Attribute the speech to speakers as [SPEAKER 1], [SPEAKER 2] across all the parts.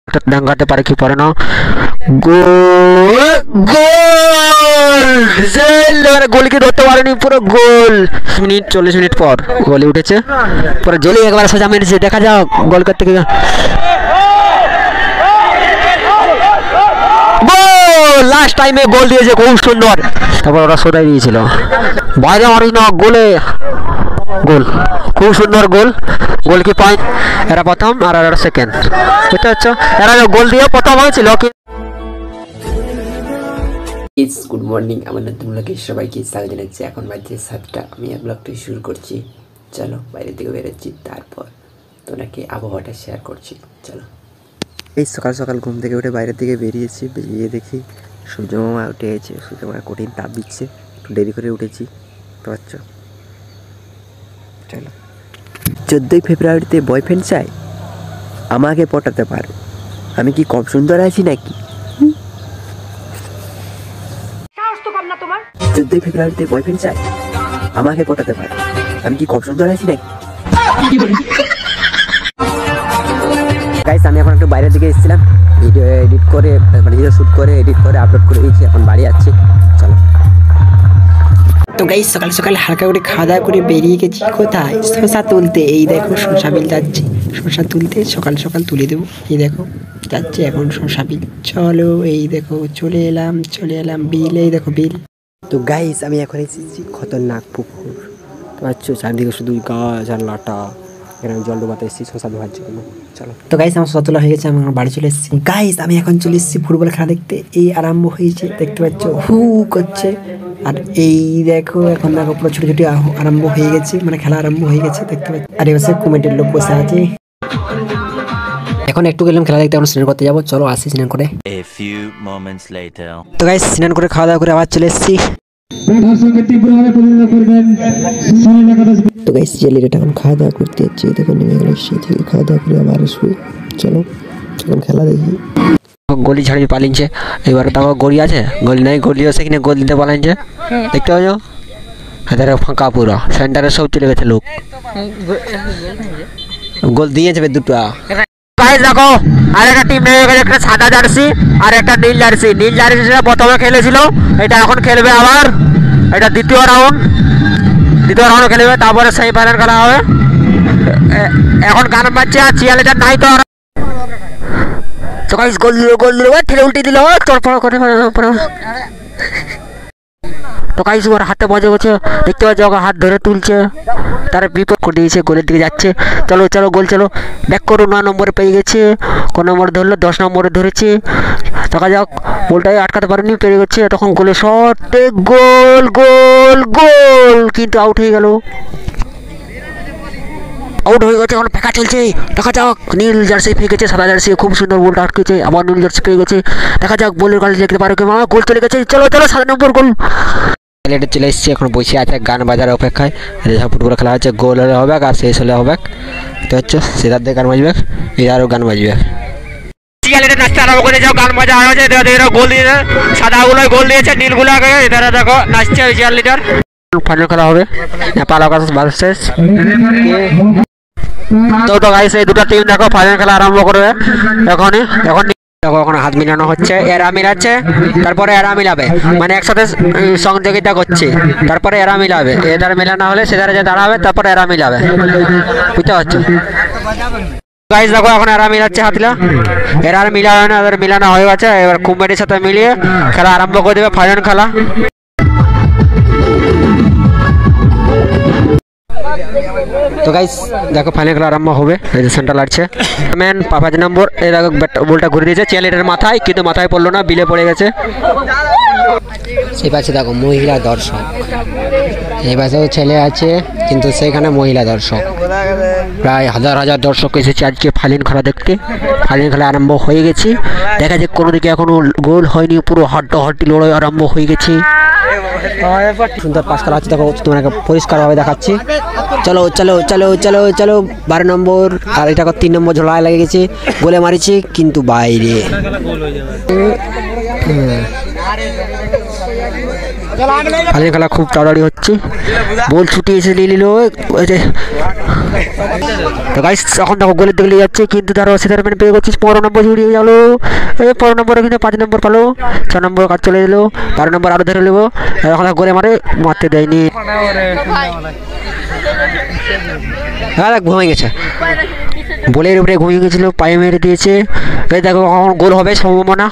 [SPEAKER 1] ডাঙ্গাতে পারে কি পারে না। গোল গোল গোলকে ধরতে পারেনি, পুরো গোল। 40 মিনিট পর গোলে উঠেছে, পুরো জেলে একবার সোজা মেরেছে। দেখা যাক গোল করতে গিয়ে লাস্ট টাইমে গোল দিয়েছে খুব সুন্দর। তারপর ওরা সোজাই দিয়েছিল বাইরে মারি না, গোলে গোল, খুব সুন্দর গোল। গোল কি পয়েন্ট, এরা প্রথম আর এরা সেকেন্ড। বুঝতে পারছো, এরা গোল দিয়ে প্রথম হয়েছিল।
[SPEAKER 2] গুড মর্নিং, আমার নতুন ব্লগে সবাইকে স্বাগত জানাচ্ছি। এখন বাজছে 7টা, আমি এই ব্লগটি শুরু করছি। চলো বাইরের দিকে বেরোচ্ছি, তারপর তোমাকে আবহাওয়াটা শেয়ার করছি। চলো। এই সকাল সকাল ঘুম থেকে উঠে বাইরের দিকে বেরিয়েছি, বেরিয়ে দেখি সূর্যমামা উঠে গেছে। সূর্যমামা কঠিন তাপ দিচ্ছে, একটু দেরি করে উঠেছি, বুঝতে পারছো। চলো। 14ই ফেব্রুয়ারিতে বয়ফ্রেন্ড চাই, আমাকে পটাতে পারো। আমি কি কম সুন্দর আছি নাকি? 14ই ফেব্রুয়ারিতে বয়ফ্রেন্ড চাই, আমাকে পটাতে পারো। আমি কি কম সুন্দর আছি নাকি? গাইস, আমি এখন একটু বাইরের দিকে এসেছিলাম, ভিডিও এডিট করে, মানে ভিডিও শ্যুট করে এডিট করে আপলোড করে দিয়েছি। এখন বাড়ি যাচ্ছি, চলো। তো গাইস, সকাল সকাল হালকা করে খাওয়া দাওয়া করে বেরিয়ে গেছি কোথায়, শসা তুলতে। এই দেখো শসা বিল যাচ্ছে, শসা তুলতে সকাল সকাল তুলে দেবো। এই দেখো যাচ্ছে এখন শসা বিল। চলো, এই দেখো চলে এলাম বিল। এই দেখো বিল। তো গাইস, আমি এখন এসেছি খতরনাক পুকুর। তো আচ্ছা, চারদিকে শুধু গাছ আর লাটা। এখানে জল ডোবাতে এসেছি শসা ধোয়ার জন্য। চলো। তো গাইস, আমার শসা তোলা হয়ে গেছে, আমি আমার বাড়ি চলে এসেছি। গাইস, আমি এখন চলে এসেছি ফুটবল খেলা দেখতে। এই আরম্ভ হয়েছে, দেখতে পাচ্ছ, হু করছে। আর এই দেখো এখন দেখো পুরো ছোট ছোট আরম্ভ হয়ে গেছে, মানে খেলা আরম্ভ হয়ে গেছে, দেখতে পাচ্ছি। আর এবার কমিটির লোক বসে আছে। এখন একটু গেলাম খেলা দেখতে, এখন স্নান করতে যাবো। চলো আসি স্নান করে। তো গাইস, স্নান করে খাওয়া দাওয়া করে আবার চলে এসেছি। তো গাইস, জেলিটা এখন খাওয়া দাওয়া করতে যাচ্ছি। দেখো নেমে গেল, সেই থেকে খাওয়া দাওয়া করে আবার আসবে। চলো এখন খেলা দেখি। গলি ছাড়ি পালিয়েছে, এবার দেখো গড়ি আছে, গলি নাই, গলি আছে কিনা গোল দিতে পালিয়েছে, দেখতে পাচ্ছ। হাতের ফাঁকা পুরো, সেন্টারে সব চলে গেছে লোক, গোল দিয়ে যাবে দুটো। গাইস দেখো, আর একটা টিম নেমে গেছে, একটা সাদা জার্সি আর একটা নীল জার্সি। নীল জার্সিটা প্রথমে খেলেছিল, এটা এখন খেলবে আবার। এটা দ্বিতীয় রাউন্ড খেলবে, তারপরে সেমিফাইনাল খেলা হবে। এখন গান বাজছে আর চিয়ালেটার নাই তো। তো গাইস, গোল দিল, ঠেলে উল্টে দিল, চড়পড় করে। তো গাইস, ওর হাতে মজা করছে, দেখতে পাচ্ছ, ওকে হাত ধরে তুলছে, তার বিপদ করে দিয়েছে, গোলের দিকে যাচ্ছে। চলো চলো গোল, চলো ব্যাক করো। 9 নম্বরে পেয়ে গেছে, কোন নম্বরে ধরলো, 10 নম্বরে ধরেছে। দেখা যাক, গোলটাই আটকাতে পারেনি, পেরে গেছে। তখন গোলে শট, গোল গোল গোল, কিন্তু আউট হয়ে গেল। এখন ফেঁকা চলছে, দেখা যাক। নীল জার্সি পেয়ে গেছে, সাদা জার্সি খুব সুন্দর গোলটা আটকেছে, আবার নীল জার্সি পেয়ে গেছে। দেখা যাক বলের কাছে দেখতে পারো কি, গোল চলে গেছে। চলো চলো, 7 নম্বর গোল। ছেলেটা চলে এসেছে, এখন বসে আছে গান বাজার অপেক্ষায়। ফুটবল খেলা হচ্ছে, গোল হলে হবে আর শেষ হলে হবে। তো হচ্ছে সেটার দিয়ে গান বাজবে, এটারও গান বাজবে। নাচতে আরম্ভ করে যাও, গান বাজা হয়েছে, গোল দিয়েছে, সাদাগুলো গোল দিয়েছে, নীলগুলো আগে এরা দেখো নাচছে। ওই 4 লিটার ফাইনাল খেলা হবে, নেপাল ভার্সেস। তো গাইস, এই দুটো টিম দেখো ফাইনাল খেলা আরম্ভ করবে এখনই। দেখো এখন হাত মিলানো হচ্ছে, এরা মিলাচ্ছে, তারপরে এরা মিলাবে, মানে একসাথে সহযোগিতা করছে, তারপরে এরা মিলাবে। এদার মিলানো হলে সেদারে যে দাঁড়াবে, তারপরে এরা মিলাবে, বুঝতে পারছো। গাইস দেখো, এখন এরা মিলাচ্ছে হাতলা, এরা আর মিলাবে না, এদের মিলানো হয়ে গেছে। এবার কুম্বাটির সাথে মিলিয়ে খেলা আরম্ভ করে দেবে, ফাইনাল খেলা। তো গাইস দেখো, ফাইনাল খেলা আরম্ভ হবে। এই যে সেন্টার লাগছে, ম্যান 5 নম্বর, এই দেখো বলটা ঘুরে দিয়েছে চিয়ালিটার মাথায়, কিন্তু মাথায় পড়লো না, বিলে পড়ে গেছে। সেই পাশে দেখো মহিলা দর্শক, এই পাশেও ছেলে আছে, কিন্তু সেখানে মহিলা দর্শক। প্রায় হাজার হাজার দর্শক এসেছে আজকে ফাইনাল খেলা দেখতে। ফাইনাল খেলা আরম্ভ হয়ে গেছে, দেখা যাক। কোনো দিকে এখনো গোল হয়নি, পুরো হাড্ডাহাড্ডি লড়াই আরম্ভ হয়ে গেছে। সুন্দর পাশ খেলা আছে, দেখো তোমাকে পরিষ্কারভাবে দেখাচ্ছি। চলো চলো চলো চলো চলো, 12 নম্বর আর এটা 3 নম্বর ঝোলায় লেগে গেছে, গোলে মারিছে কিন্তু বাইরে। ফাইনাল খেলা খুব তাড়াতাড়ি হচ্ছে, বল ছুটি এসে নিয়ে নিল।
[SPEAKER 1] তো গাইস এখন দেখো গোলের দিকে নিয়ে যাচ্ছে, কিন্তু তারা সেটারম্যান পেয়ে গেছিস 15 নম্বর জুড়িয়ে গেল। এই 15 নম্বরে কিন্তু 5 নম্বর পালো, 6 নম্বর কাজ চলে এলো, 12 নম্বর আরো ধরে নেবো। এখন গোলে মারতে দেয়নি, ঘুমিয়ে গেছে, বলের উপরে ঘুমিয়ে গেছিল, পায়ে মেরে দিয়েছে। দেখো এখন গোল হবে সম্ভাবনা,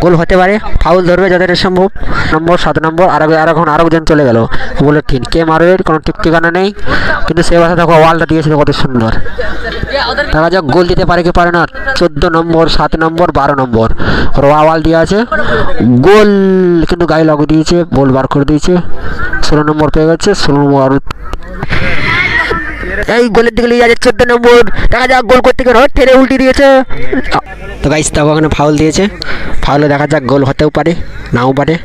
[SPEAKER 1] গোল হতে পারে, ফাউল ধরবে যাদের সম্ভব। নম্বর 7 নম্বর আর এখন আরেকজন চলে গেল বলে ঠিক কে মারবে কোনো ঠিক ঠিকানা নেই, কিন্তু সে বাসা দেখো ওয়ালটা দিয়েছিল কত সুন্দর। দেখা যাক গোল দিতে পারে কি পারে না। 14 নম্বর 7 নম্বর 12 নম্বর ওয়াল দিয়ে আছে, গোল কিন্তু গায়ে লাগিয়ে দিয়েছে, বল বার করে দিয়েছে। 16 নম্বর পেয়ে গেছে, 16 নম্বর এই গোলের দিকে নিয়ে যাচ্ছে 14 নম্বর। দেখা যাক গোল করতে গিয়ে ঠেলে উল্টে দিয়েছে। তো গাইস দেখো ওখানে ফাউল দিয়েছে, ফাউলে দেখা যাক গোল হতেও পারে নাও পারে,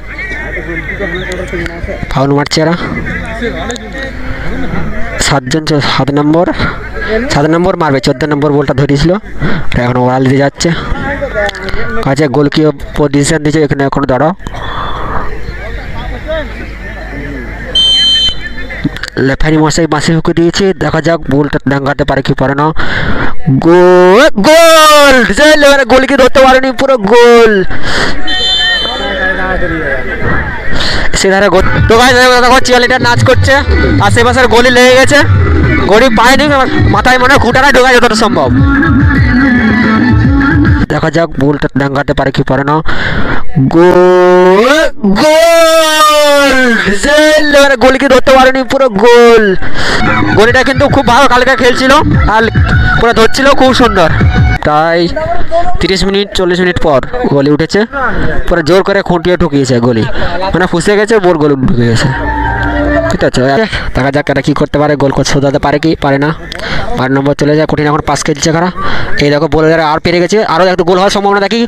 [SPEAKER 1] ফাউল মারছে এরা। 7 নম্বর মারবে, 14 নম্বর বলটা ধরিয়েছিল, এখন ওরাল দিয়ে যাচ্ছে কাছে। গোল কি পজিশন দিয়েছে এখানে, এখন দাঁড়াও লেফারি মশাই বাঁশি ফুঁকে দিয়েছে। দেখা যাক বলটা ডাঙ্গাতে পারে কি পারে না। গোল গোলকে ধরতে পারেনি, পুরো গোল সেধারে। তো দেখো চিয়ালিটা নাচ করছে, আশেপাশের গলি লেগে গেছে, গড়ি পায়নি, মাথায় মনে হয় খুঁটাটা ঢোকায় যতটা সম্ভব। দেখা যাক বলটা ডাঙ্গাতে পারে কি পারে না। গোলকে ধরতে পারেনি, পুরো গোল। গলিটা কিন্তু খুব ভালো কালকে খেলছিল আর পুরো ধরছিল খুব সুন্দর। তাই 30 মিনিট 40 মিনিট পর গলি উঠেছে, পুরো জোর করে খুঁটিয়ে ঠুকিয়েছে গলি, মানে ফুসে গেছে, বোর গোল ঢুকে গেছে। ঠিক আছে, দেখা যাক এরা কী করতে পারে, গোল শোধাতে পারে কি পারে না। 12 নম্বর চলে যায়, কঠিন এখন পাস খেলছে কারা। এই দেখো বলে আর পেরে গেছে, আরও একটু গোল হওয়ার সম্ভাবনা, দেখি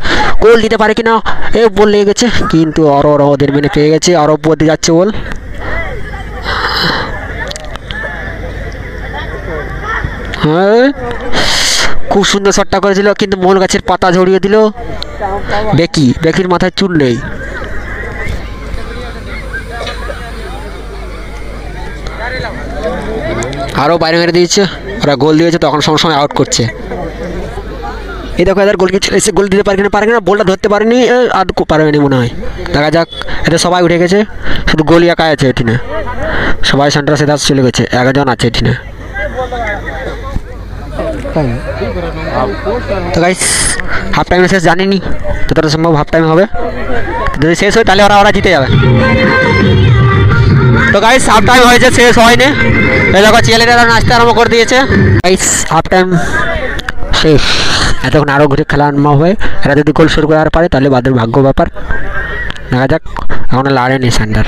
[SPEAKER 1] গোল দিতে পারে কি না। এ বল লেগে গেছে, কিন্তু আরও ওদের মেনে পেয়ে গেছে, আরও উপর দিয়ে যাচ্ছে বল। হ্যাঁ খুব সুন্দর শটটা করেছিল, কিন্তু মোল গাছের পাতা ঝরিয়ে দিল। বেকির মাথায় চুল নেই। আরও বাইরে মেরে দিয়েছে, ওরা গোল দিয়েছে, তখন সঙ্গে সঙ্গে আউট করছে। এই দেখো এদের গোল এসে গোল দিতে পারে না, বলটা ধরতে পারেনি, আর পারেনি মনে হয়। দেখা যাক, এদের সবাই উঠে গেছে, শুধু গোল একাই আছে এটিনে, সবাই সেন্টার সেটা চলে গেছে, 11 জন আছে এটিনে। তো গাইস হাফ টাইমে শেষ জানিনি, যতটা সম্ভব হাফ টাইম হবে, যদি শেষ হয় তাহলে ওরা জিতে যাবে। তো গাইস হাফ টাইম হয়েছে, শেষ হয়নি। এই দেখো ছেলেরা নাচতে আরম্ভ করে দিয়েছে। গাইস হাফ টাইম শেষ, এতক্ষণ আরও ঘুরে খেলা আরম্ভ হবে। এরা যদি গোল শুরু করার পারে তাহলে বাদের ভাগ্য ব্যাপার। দেখা যাক, এখন লাড়েনি সেন্টার,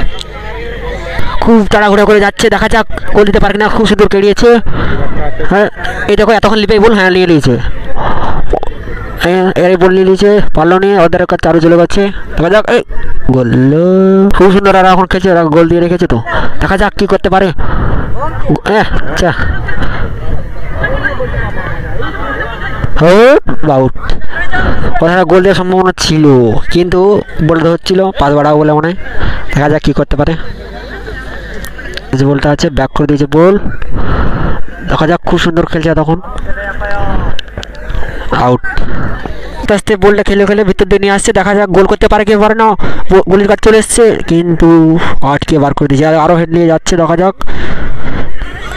[SPEAKER 1] খুব তাড়াহুড়া করে যাচ্ছে, দেখা যাক গোল দিতে পারে না, খুব সুন্দর কেড়িয়েছে। হ্যাঁ এই দেখো এতক্ষণ লিপেই বল, হ্যাঁ নিয়ে নিয়েছে, এরাই বল নিয়ে নিয়েছে, পারলো নিয়ে ওদের কাছে চারু চলে গেছে। দেখা যাক এই গোল, খুব সুন্দর আর এখন খেলছে, ওরা গোল দিয়ে রেখেছে। তো দেখা যাক কী করতে পারে। আচ্ছা আউট, ওরা গোল দেওয়ার সম্ভাবনা ছিল, কিন্তু বলতে হচ্ছিল পাস বাড়াবো বলে মনে হয়। দেখা যাক কী করতে পারে। যে বলটা আছে ব্যাক করে দিয়েছে বল, দেখা যাক খুব সুন্দর খেলছে, তখন আউট। আস্তে আস্তে বলটা খেলে ভিতর দিয়ে নিয়ে আসছে, দেখা যাক গোল করতে পারে কি পারে না। গোলের কাছে চলে এসছে, কিন্তু আটকে বার করে দিয়েছে, আরও হেড নিয়ে যাচ্ছে। দেখা যাক,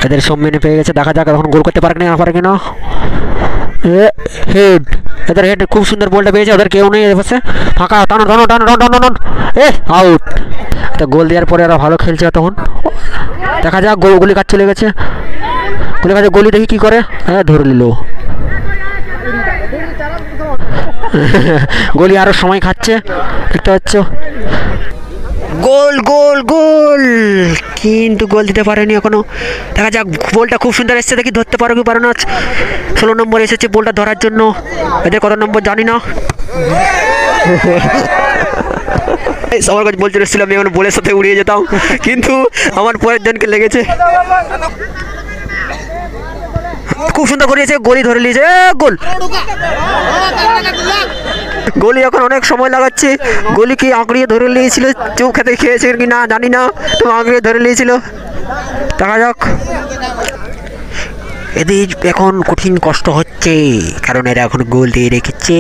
[SPEAKER 1] এদের সম্মানে পেয়ে গেছে, দেখা যাক এখন গোল করতে পারে না পারে কিনা। হেড, এদের হেড খুব সুন্দর বলটা পেয়েছে, ওদের কেউ নেই এপাশে, ফাঁকা, টানো টানো টানো টানো টানো, আউট। তো গোল দেওয়ার পরে ওরা ভালো খেলছে তখন। দেখা যাক গুলি কাজ চলে গেছে, গুলি কাছে গলি দেখি কী করে, ধরে নিল। গলি আরও সময় খাচ্ছে, দেখতে পাচ্ছ। গোল গোল গোল, কিন্তু গোল দিতে পারেনি এখনো। দেখা যাক, বলটা খুব সুন্দর এসছে, দেখি ধরতে পারো কি পারো না। 16 নম্বর এসেছে বলটা ধরার জন্য, এদের কত নম্বর জানি না। সবার কাছে বলতে এসেছিলাম আমি এখন বলের সাথে উড়িয়ে যেতাম, কিন্তু আমার পরের জনকে লেগেছে। খুব সুন্দর করিয়েছে, গলি ধরে নিয়েছে, গোল। গলি এখন অনেক সময় লাগাচ্ছে, গলি কি আঁকড়িয়ে ধরে নিয়েছিল, চুপ খেতে খেয়েছে কি না জানি না, তো আঁকড়িয়ে ধরে নিয়েছিল। দেখা যাক, এদের এখন কঠিন কষ্ট হচ্ছে, কারণ এরা এখন গোল দিয়ে রেখেছে।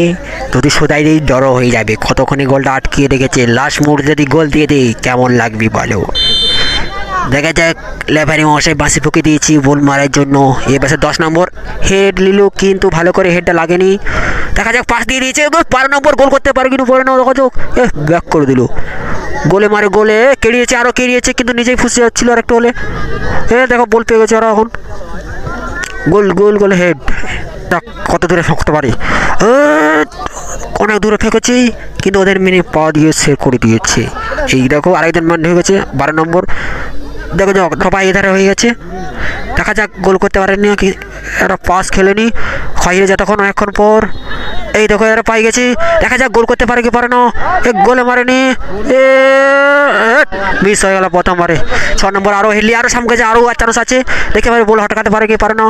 [SPEAKER 1] যদি সোদাই দিয়ে ডর হয়ে যাবে, কতক্ষণে গোলটা আটকিয়ে রেখেছে। লাস্ট মুহূর্তে যদি গোল দিয়ে দেয় কেমন লাগবে বলো। দেখা যাক, লেফারি মশাই বাঁশি ফুঁকে দিয়েছি বল মারার জন্য। এ পাশে 10 নম্বর হেড নিল, কিন্তু ভালো করে হেডটা লাগেনি। দেখা যাক, পাস দিয়ে দিয়েছে 12 নম্বর, গোল করতে পারে কিন্তু পরে না। দেখা যাক, ব্যাক করে দিল। গোলে মারে গোলে কেড়িয়েছে, আরও কেড়িয়েছে, কিন্তু নিজেই ফুসে যাচ্ছিল আর একটু হলে। দেখো বল পেয়ে গেছে ওরা এখন। গোল গোল গোল হেড। কত দূরে ফেঁকতে পারে, অনেক দূরে ফেঁকেছি, কিন্তু ওদের মেনে পা দিয়ে সেভ করে দিয়েছে। এই দেখো আরেকজন মান হয়ে গেছে 12 নম্বর। দেখো যাক, সবাই এধারে হয়ে গেছে। দেখা যাক, গোল করতে পারেনি, একটা পাস খেলেনি, খাইয়ে যতক্ষণ অনেকক্ষণ পর। এই দেখো এরা পাই গেছি। দেখা যাক গোল করতে পারে কি পারে না। গোলে মারেনি, মিস হয়ে গেল প্রথম বারে। 6 নম্বর আরও হেলি, আরও সামনে গেছে, আরও চান্স আছে। দেখে পারে বল হটাতে পারে কি পারে না।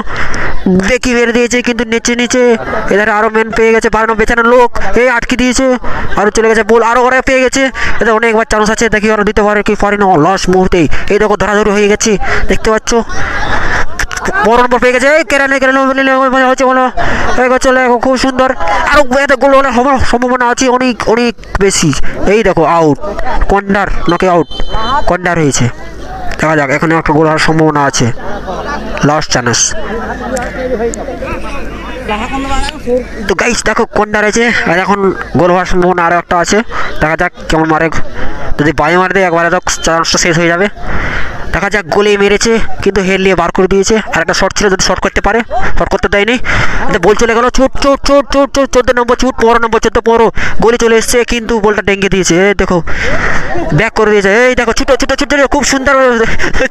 [SPEAKER 1] দেখি মেরে দিয়েছে, কিন্তু নিচে নিচে এধারে আরও মেন পেয়ে গেছে। 12 বেচানো লোক আটকে দিয়েছে, আরও চলে গেছে বল, আরও ওরা পেয়ে গেছে। এদের অনেকবার চান্স আছে, দেখি ওরা দিতে পারে কি পারে না। লাস্ট মুহূর্তেই এই দেখো ধরাধরি হয়ে গেছে, দেখতে পাচ্ছ। বড় নম্বর পেয়ে গেছে, কেরানে হচ্ছে বলো। চলে খুব সুন্দর, আরও গোল হওয়ার সম্ভাবনা আছে অনেক অনেক বেশি। এই দেখো আউট, কর্নার নকে আউট, কর্নার হয়েছে। দেখা যাক, এখানে একটা গোল হওয়ার সম্ভাবনা আছে, লাস্ট চান্স। তো গাইস দেখো কর্নার আছে, আর এখন গোল হওয়ার সম্ভাবনা আরও একটা আছে। দেখা যাক কেমন মারে, যদি বাই মারে দেয় একবারে তো চান্সটা শেষ হয়ে যাবে। দেখা যাক, গোলে মেরেছে, কিন্তু হেড নিয়ে বার করে দিয়েছে। আর একটা শট ছিল, যদি শট করতে পারে, শট করতে দেয়নি। বল চলে গেল, চোট চোট চোট চোট চোট 14 নম্বর চুট, 15 নম্বর 14 15 গোলে চলে এসছে, কিন্তু বলটা ডেঙ্গে দিয়েছে। দেখো ব্যাক করে দিয়েছে। এই দেখো ছুটো ছুটো ছুটো, খুব সুন্দর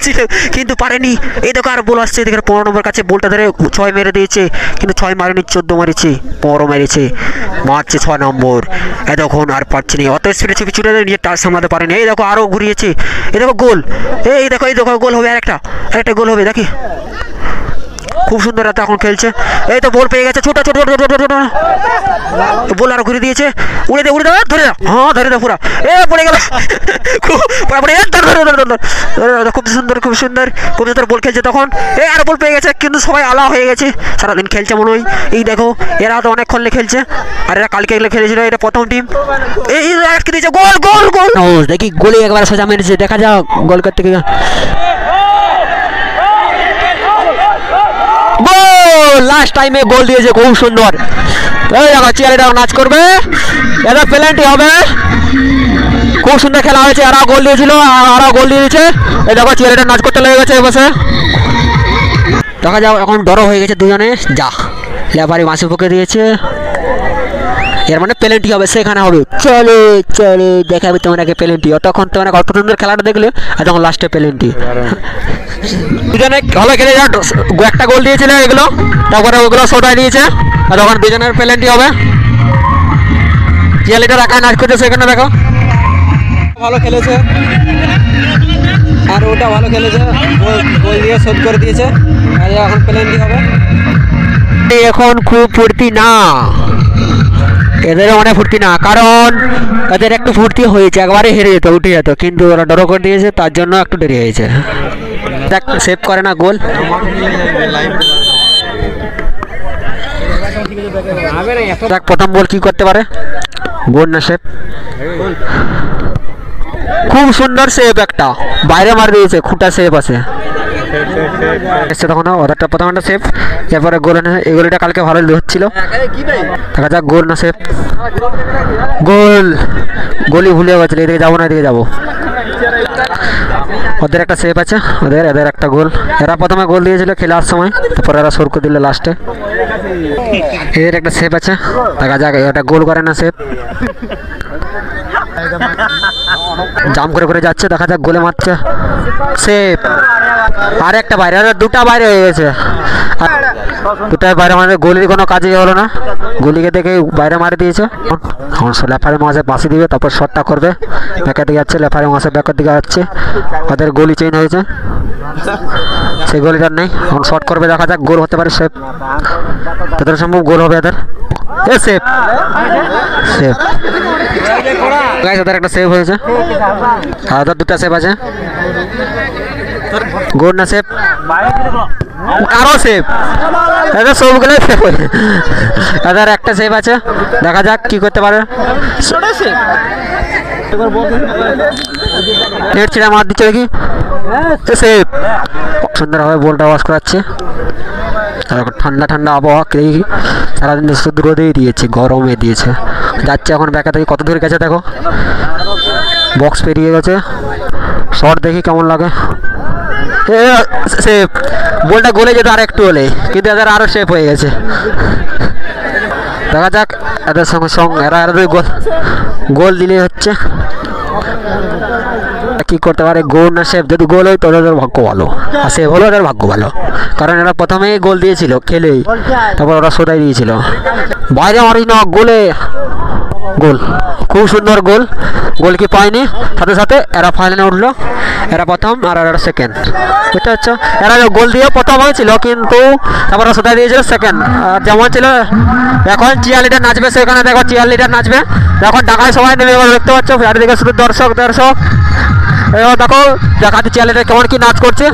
[SPEAKER 1] ছিল, কিন্তু পারেনি। এই দেখো আর বল আসছে, দেখে 15 নম্বর কাছে বলটা ধরে 6 মেরে দিয়েছে, কিন্তু 6 মারেনি, 14 মারেছে, 15 মেরেছে, মারছে 6 নম্বর। এতক্ষণ আর পারছে না, অত স্পিডে ছুটে ছুটে নিজের টাচ সামলাতে পারেনি। এই দেখো আরও ঘুরিয়েছে, এই দেখো গোল। এই দেখো গোল হবে, আরেকটা গোল হবে, দেখি খুব সুন্দর রাতে এখন খেলছে। এই তো বল পেয়ে গেছে, ছোট ছোট ছোট ছোট ছোট বল আরো ঘুরে দিয়েছে, উড়ে দে ধরে দাও, হ্যাঁ ধরে দাও পুরা। পড়ে গেল, খুব সুন্দর খুব সুন্দর খুব সুন্দর বল খেলছে তখন। আর বল পেয়ে গেছে, কিন্তু সবাই আলা হয়ে গেছে, সারাদিন খেলছে মনে হয়। এই দেখো এরা তো অনেকক্ষণ খেলছে, আর এরা কালকে এগুলো খেলেছিল, এটা প্রথম টিম। এই আটকে দিয়েছে, গোল গোল গোল। দেখি গোলে একবার সোজা মেরেছে, দেখা যাক গোল করতে গিয়ে লাস্ট টাইমে গোল দিয়েছে, খুব সুন্দর। এই দেখো চেয়ারটা নাচ করবে, এটা পেনাল্টি হবে। খুব সুন্দর খেলা হয়েছে, এরা গোল দিয়েছিল, আরও গোল দিয়েছে। এই দেখো চেয়ারটা নাচ করতে লেগে গেছে বসে। দেখা যাও, এখন ডর হয়ে গেছে দুজনে। যা লেফারি বাঁশি ফুঁকে দিয়েছে, এর মানে পেনাল্টি হবে, সেখানে হবে। চলে চলে দেখাবে তোমাকে পেনাল্টি। তখন তোমরা কত সুন্দর খেলাটা দেখলে, আর তখন লাস্টে পেনাল্টি। দুজনে ভালো খেলে যাও, একটা গোল দিয়েছিল এগুলো, তারপরে ওগুলো শোটাই দিয়েছে, আর তখন দুজনের পেনাল্টি হবে। জিয়ালিটা রাখা নাচ করছে, সেখানে দেখো ভালো খেলেছে, আর ওটা ভালো খেলেছে, গোল দিয়ে শোধ করে দিয়েছে, আর এখন পেনাল্টি হবে। এখন খুব ফুর্তি না, এদেরও অনেক ফুর্তি না, কারণ এদের একটু ফুর্তি হয়েছে, একবারে হেরে যেত, উঠে যেত, কিন্তু ওরা ড্র করে দিয়েছে, তার জন্য একটু দেরি হয়েছে। দেখ সেভ করে না গোল। দেখ প্রথম বল কি করতে পারে, গোল না সেভ। খুব সুন্দর সেভ, একটা বাইরে মার দিয়েছে, খুঁটা সেভ আছে এসছে তখন ওদেরটা প্রথম একটা সেভ, এরপরে গোল এই গোলটা কালকে ভালো হচ্ছিল। দেখা যাক গোল না সেভ। গোল, গোলই ভুলে গেছিল, এদিকে যাবো না, এদিকে যাবো। ওদের একটা সেভ আছে, এদের একটা গোল। এরা প্রথমে গোল দিয়েছিল খেলার সময়, তারপর এরা সরকু দিল লাস্টে। এদের একটা সেভ আছে, দেখা যাক এটা গোল করে না সেভ। জাম করে করে যাচ্ছে, দেখা যাক গোলে মারছে, সেভ। আর একটা বাইরে, দুটা বাইরে হয়ে গেছে, দুটাই বাইরে মারে, গোলির কোনো কাজই হলো না, গোলিকে দেখে বাইরে মারি দিয়েছে। এখন লেফারি মাসে বাঁশি দিবে, তারপর শটটা করবে, ব্যাকের দিকে যাচ্ছে, লেফারি মাসে ব্যাকের দিকে যাচ্ছে, ওদের গোলি চেঞ্জ হয়েছে, সেই গোলিটার নেই, এখন শট করবে, দেখা যাক গোল হতে পারে সেভ, তাদের সম্ভব গোল হবে এদের। সেভ সেভ গাইস, ওদের একটা সেভ হয়েছে, আর ওদের দুটা সেভ আছে, গোল না সেভ। কারো সেভ, এদের সবগুলোই সেভ হয়েছে। এদের একটা সেভ আছে, দেখা যাক কি করতে পারে। নেট ছিঁড়ে মার দিচ্ছে নাকি, সেভ। সুন্দরভাবে বলটা ওয়াশ করাচ্ছে। তারপর ঠান্ডা ঠান্ডা আবহাওয়া, দেখি সারাদিন শুধু রোদেই দিয়েছে, গরমে দিয়েছে। যাচ্ছে এখন ব্যাকা থেকে, কত দূর গেছে দেখো, বক্স পেরিয়ে গেছে। শট দেখি কেমন লাগে, সেভ। বলটা গোলে যেত আর একটু হলে, কিন্তু এদের আরও সেভ হয়ে গেছে। দেখা যাক এদের সঙ্গে এরা গোল গোল দিলেই হচ্ছে। কি করতে পারে, গোল না সেভ? যদি গোল হয় তাহলে ওদের ভাগ্য ভালো, আর সেভ হলো ওদের ভাগ্য ভালো, কারণ এরা প্রথমেই গোল দিয়েছিল খেলেই, তারপর ওরা সোদাই দিয়েছিল। বাইরে মারিস না, গোলে গোল, খুব সুন্দর গোল। গোল কি পায়নি, সাথে সাথে এরা ফাইনালে উঠলো। এরা প্রথম আর এরা সেকেন্ড, বুঝতে পারছো? এরা গোল দিয়ে প্রথম হয়েছিল, কিন্তু তারপর ওরা সোদাই দিয়েছিল সেকেন্ড। আর যেমন ছিল, এখন চিয়ার লিডার নাচবে, সেখানে দেখো চিয়ার লিডার নাচবে। এখন ঢাকায় সবাই নেমে গেল, দেখতে পাচ্ছ চারিদিকে শুধু দর্শক দর্শক। এবার দেখো দেখাতে চিয়ার লিডার কেমন কি নাচ করছে।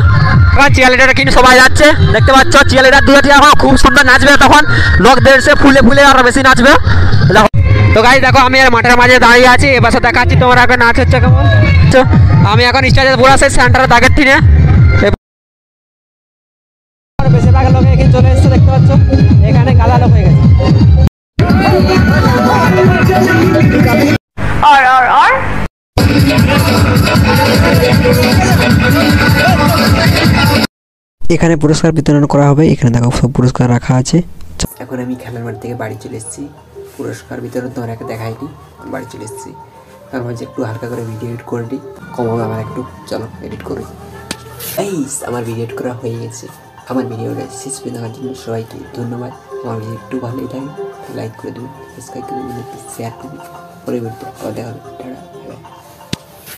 [SPEAKER 1] এখন চিয়ার লিডার কিন্তু সবাই যাচ্ছে, দেখতে পাচ্ছ চিয়ার লিডার দুটি এখন খুব সুন্দর নাচবে। তখন লোকদের সে ফুলে ফুলে আরো বেশি নাচবে। দেখো তো গাইস, দেখো আমি আর মাঠের মাঝে দাঁড়িয়ে আছি, এবার দেখাচ্ছি তোমার আগে নাচ হচ্ছে কেমন। আমি এখন স্টেজে পুরো সেই সেন্টারে দাগের ঠিনে, বেশিরভাগ লোক এখানে চলে এসেছে, দেখতে পাচ্ছ এখানে গাদা লোক হয়ে গেছে।
[SPEAKER 2] এখানে পুরস্কার বিতরণ করা হবে, এখানে দেখো সব পুরস্কার রাখা আছে। এখন আমি খেলার মাঠ থেকে বাড়ি চলে এসেছি, পুরস্কার বিতরণ তোমার একে দেখাইনি, বাড়ি চলে এসেছি। তার মাঝে একটু হালকা করে ভিডিও এডিট করে নিই, কম হবে আমার একটু, চলো এডিট করি। আমার ভিডিও এডিট করা হয়ে গেছে। আমার ভিডিওটা শেষ পর্যন্ত দেখার জন্য সবাইকে ধন্যবাদ। আমার ভিডিও একটু ভালোই লাগে, লাইক করে দেবেন, সাবস্ক্রাইব করে দেবেন, একটু শেয়ার করবেন। পরে দেখা হবে।